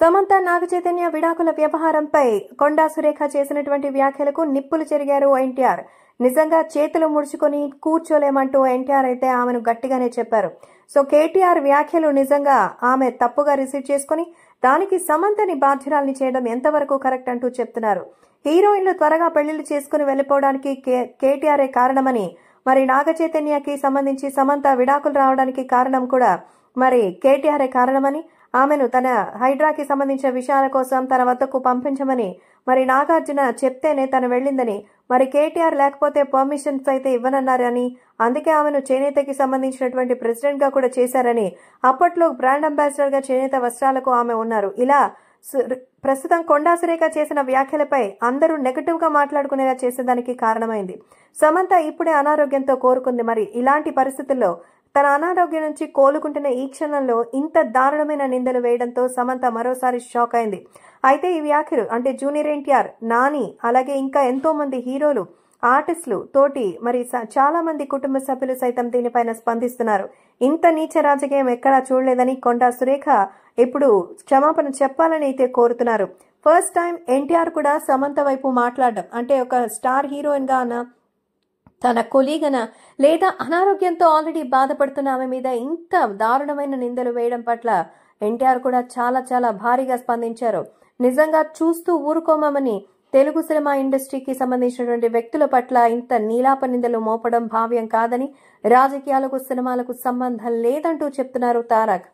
సమంత నాగచైతన్య విడాకుల వ్యవహారంపై కొండా సురేఖ చేసినటువంటి వ్యాఖ్యలకు నిప్పులు చెరిగారు ఎన్టీఆర్. నిజంగా చేతులు ముడుచుకొని కూర్చోలేమంటూ ఎన్టీఆర్ అయితే ఆమెను గట్టిగానే చెప్పారు. సో కేటీఆర్ వ్యాఖ్యలు నిజంగా ఆమె తప్పుగా రిసీవ్ చేసుకుని దానికి సమంతని బాధ్యురాల్ని చేయడం ఎంతవరకు కరెక్ట్ అంటూ చెప్తున్నారు. హీరోయిన్లు త్వరగా పెళ్లిళ్లు చేసుకుని వెళ్లిపోవడానికి కేటీఆరే కారణమని, మరి నాగచైతన్యకి సంబంధించి సమంత విడాకులు రావడానికి కారణం కూడా మరి కేటీఆరే కారణమని, ఆమెను తన హైడ్రాకి సంబంధించిన విషయాల కోసం తన వద్దకు పంపించమని మరి నాగార్జున చెప్తేనే తను వెళ్లిందని, మరి కేటీఆర్ లేకపోతే పర్మిషన్స్ అయితే ఇవ్వనన్నారని, అందుకే ఆమెను చేనేతకి సంబంధించినటువంటి ప్రెసిడెంట్ గా కూడా చేశారని, అప్పట్లో బ్రాండ్ అంబాసిడర్ గా చేనేత వస్త్రాలకు ఆమె ఉన్నారు. ఇలా ప్రస్తుతం కొండా సురేఖ చేసిన వ్యాఖ్యలపై అందరూ నెగటివ్ గా మాట్లాడుకునేలా చేసేదానికి కారణమైంది. సమంత ఇప్పుడే అనారోగ్యంతో కోరుకుంది. మరి ఇలాంటి పరిస్థితుల్లో తన అనారోగ్యం నుంచి కోలుకుంటున్న ఈ క్షణంలో ఇంత దారుణమైన నిందలు వేయడంతో సమంత మరోసారి షాక్ అయింది. అయితే ఈ వ్యాఖ్యలు అంటే జూనియర్ ఎన్టీఆర్, నాని, అలాగే ఇంకా ఎంతో మంది హీరోలు, ఆర్టిస్టులు తోటి మరి చాలా మంది కుటుంబ సభ్యులు సైతం దీనిపైన స్పందిస్తున్నారు. ఇంత నీచ రాజకీయం ఎక్కడా చూడలేదని కొండా సురేఖ ఇప్పుడు క్షమాపణ చెప్పాలని అయితే కోరుతున్నారు. ఫస్ట్ టైం ఎన్టీఆర్ కూడా సమంత వైపు మాట్లాడడం, అంటే ఒక స్టార్ హీరోయిన్ గా తన కొలీగన లేదా అనారోగ్యంతో ఆల్రెడీ బాధపడుతున్న ఆమె మీద ఇంత దారుణమైన నిందలు వేయడం పట్ల ఎన్టీఆర్ కూడా చాలా చాలా భారీగా స్పందించారు. నిజంగా చూస్తూ ఊరుకోమని తెలుగు సినిమా ఇండస్ట్రీకి సంబంధించినటువంటి వ్యక్తుల పట్ల ఇంత నీలాప నిందలు మోపడం భావ్యం కాదని, రాజకీయాలకు సినిమాలకు సంబంధం లేదంటూ చెప్తున్నారు తారక్.